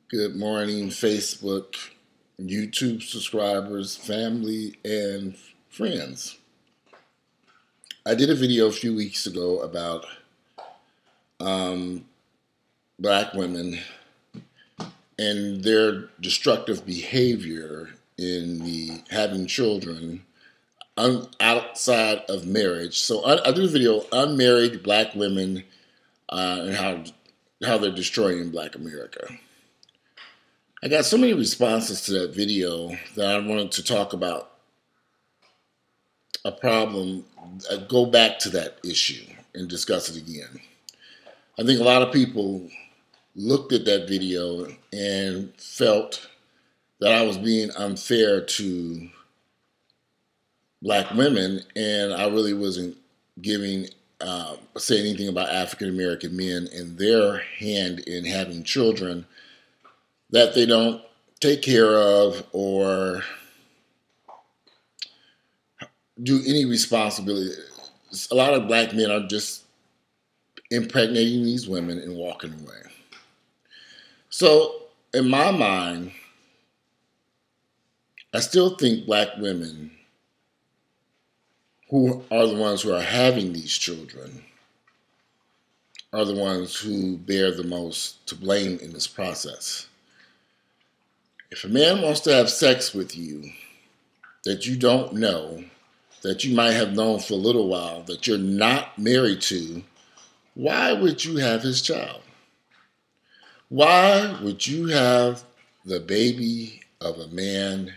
Good morning, Facebook, YouTube subscribers, family, and friends. I did a video a few weeks ago about um, black women and their destructive behavior in the having children outside of marriage. So I did a video, unmarried black women and how they're destroying black America. I got so many responses to that video that I wanted to talk about a problem, go back to that issue and discuss it again. I think a lot of people looked at that video and felt that I was being unfair to black women, and I really wasn't saying anything about African American men and their hand in having children that they don't take care of or do any responsibility. A lot of black men are just impregnating these women and walking away. So in my mind, I still think black women who are the ones who are having these children are the ones who bear the most to blame in this process. If a man wants to have sex with you that you don't know, that you might have known for a little while, that you're not married to, why would you have his child? Why would you have the baby of a man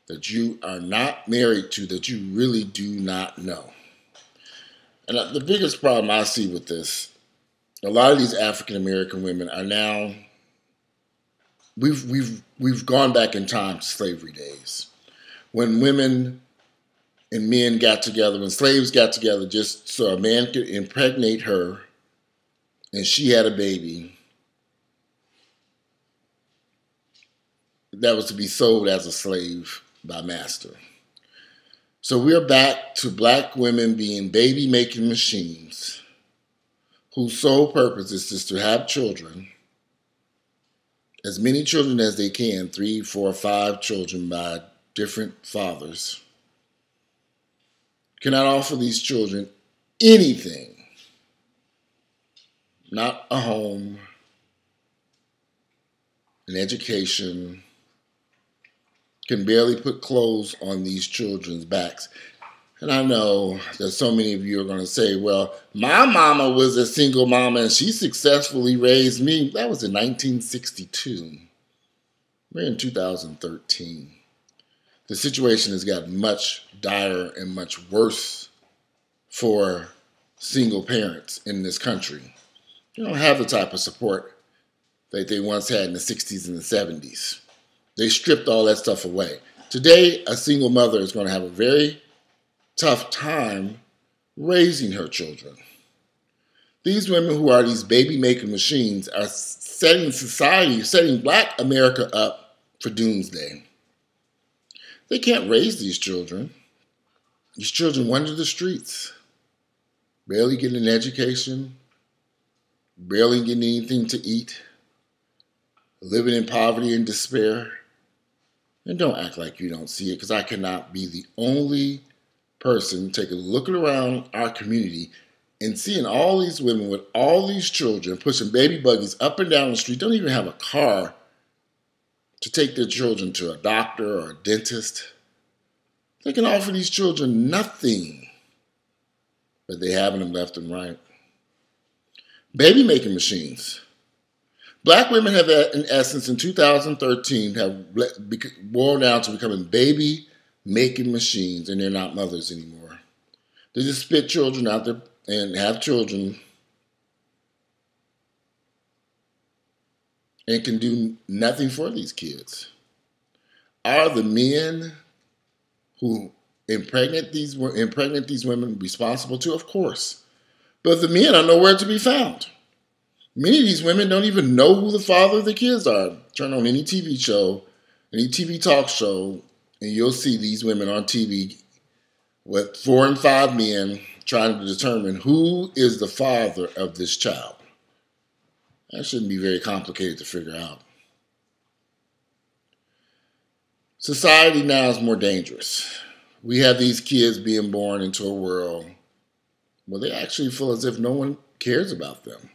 that you are not married to, that you really do not know? And the biggest problem I see with this, a lot of these African American women are now, we've gone back in time to slavery days, when women and men got together, when slaves got together just so a man could impregnate her and she had a baby that was to be sold as a slave by master. So we're back to black women being baby-making machines whose sole purpose is just to have children, as many children as they can, 3, 4, 5 children by different fathers, cannot offer these children anything, not a home, an education, can barely put clothes on these children's backs. And I know that so many of you are going to say, well, my mama was a single mama and she successfully raised me. That was in 1962. We're in 2013. The situation has gotten much dire and much worse for single parents in this country. They don't have the type of support that they once had in the 60s and the 70s. They stripped all that stuff away. Today, a single mother is going to have a very tough time raising her children. These women who are these baby-making machines are setting society, setting black America up for doomsday. They can't raise these children. These children wander the streets, barely getting an education, barely getting anything to eat, living in poverty and despair. And don't act like you don't see it, because I cannot be the only person taking a look around our community and seeing all these women with all these children pushing baby buggies up and down the street, don't even have a car to take their children to a doctor or a dentist. They can offer these children nothing, but they having them left and right. Baby making machines. Black women have, in essence, in 2013, have boiled down to becoming baby-making machines, and they're not mothers anymore. They just spit children out there and have children and can do nothing for these kids. Are the men who impregnate these women responsible too? Of course. But the men are nowhere to be found. Many of these women don't even know who the father of the kids are. Turn on any TV show, any TV talk show, and you'll see these women on TV with 4 and 5 men trying to determine who is the father of this child. That shouldn't be very complicated to figure out. Society now is more dangerous. We have these kids being born into a world where they actually feel as if no one cares about them.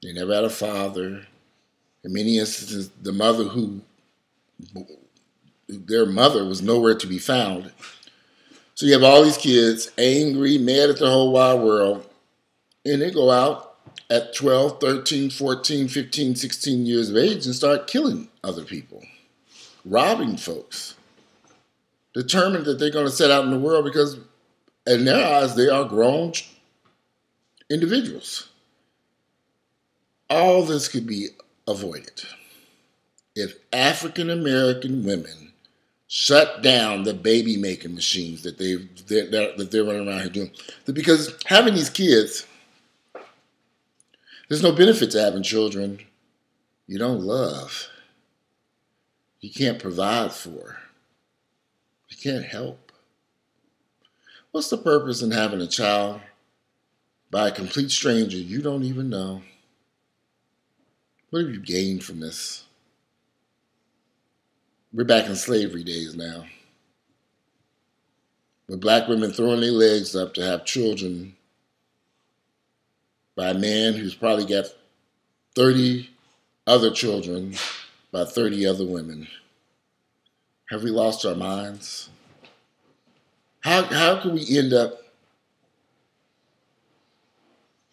They never had a father. In many instances, their mother was nowhere to be found. So you have all these kids angry, mad at the whole wide world, and they go out at 12, 13, 14, 15, 16 years of age and start killing other people, robbing folks, determined that they're going to set out in the world because in their eyes they are grown individuals. All this could be avoided if African American women shut down the baby making machines that they're running around here doing. Because having these kids, there's no benefit to having children you don't love, you can't provide for, you can't help. What's the purpose in having a child by a complete stranger you don't even know? What have you gained from this? We're back in slavery days now, with black women throwing their legs up to have children by a man who's probably got 30 other children by 30 other women. Have we lost our minds? How can we end up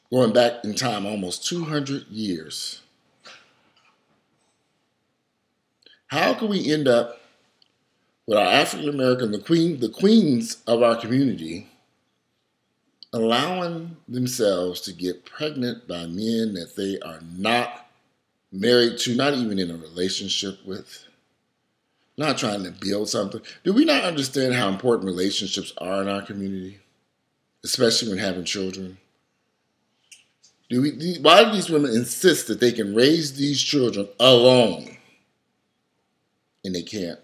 going back in time almost 200 years? How can we end up with our African American, the queens of our community, allowing themselves to get pregnant by men that they are not married to, not even in a relationship with, not trying to build something? Do we not understand how important relationships are in our community, especially when having children? Why do these women insist that they can raise these children alone? And they can't.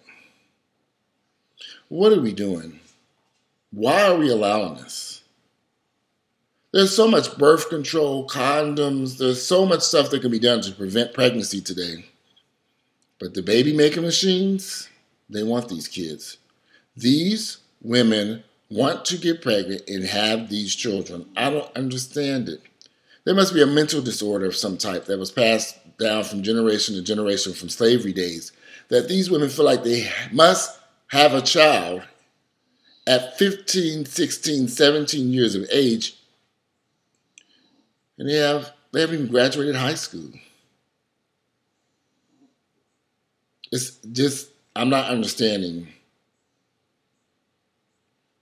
What are we doing? Why are we allowing this? There's so much birth control, condoms, there's so much stuff that can be done to prevent pregnancy today. But the baby making machines, they want these kids. These women want to get pregnant and have these children. I don't understand it. There must be a mental disorder of some type that was passed down from generation to generation from slavery days, that these women feel like they must have a child at 15, 16, 17 years of age, and they haven't even graduated high school. It's just, I'm not understanding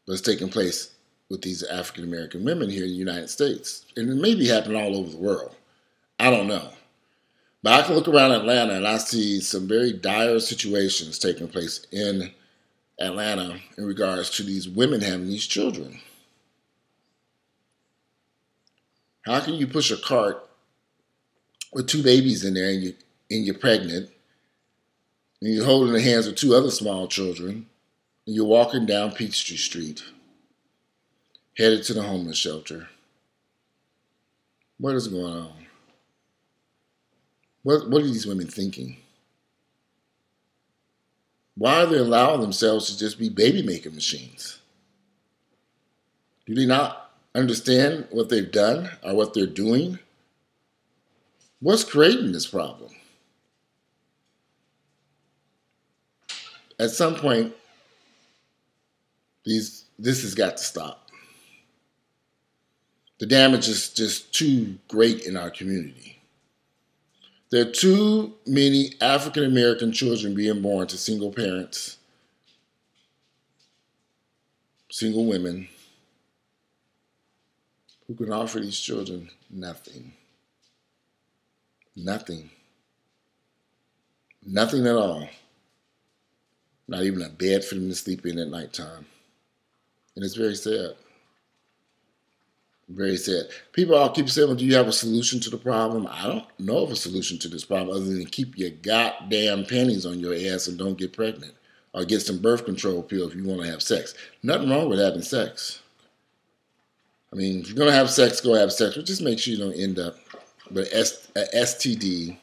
what's taking place with these African American women here in the United States. And it may be happening all over the world. I don't know. But I can look around Atlanta and I see some very dire situations taking place in Atlanta in regards to these women having these children. How can you push a cart with two babies in there and you're pregnant, and you're holding the hands of two other small children, and you're walking down Peachtree Street, headed to the homeless shelter? What is going on? What are these women thinking? Why are they allowing themselves to just be baby-making machines? Do they not understand what they've done or what they're doing? What's creating this problem? At some point, this has got to stop. The damage is just too great in our community. There are too many African American children being born to single parents, single women, who can offer these children nothing. Nothing. Nothing at all. Not even a bed for them to sleep in at nighttime. And it's very sad. Very sad. People all keep saying, well, do you have a solution to the problem? I don't know of a solution to this problem other than keep your goddamn panties on your ass and don't get pregnant. Or get some birth control pill if you want to have sex. Nothing wrong with having sex. I mean, if you're going to have sex, go have sex. But just make sure you don't end up with a STD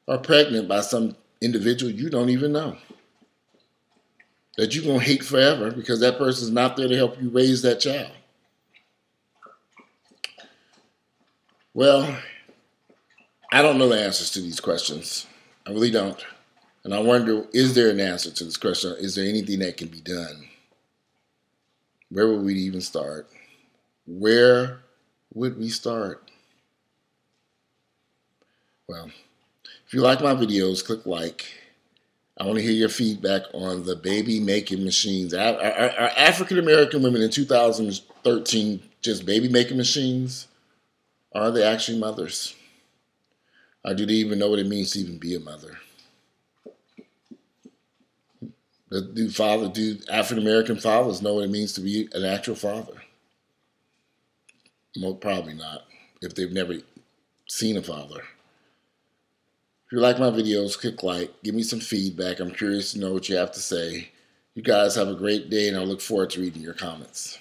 are pregnant by some individual you don't even know, that you're going to hate forever because that person's not there to help you raise that child. Well, I don't know the answers to these questions. I really don't. And I wonder, is there an answer to this question? Is there anything that can be done? Where would we even start? Where would we start? Well, if you like my videos, click like. I want to hear your feedback on the baby making machines. Are African American women in 2013 just baby making machines? Or are they actually mothers? Or do they even know what it means to even be a mother? Do African American fathers know what it means to be an actual father? Probably not, if they've never seen a father. If you like my videos, click like, give me some feedback. I'm curious to know what you have to say. You guys have a great day, and I look forward to reading your comments.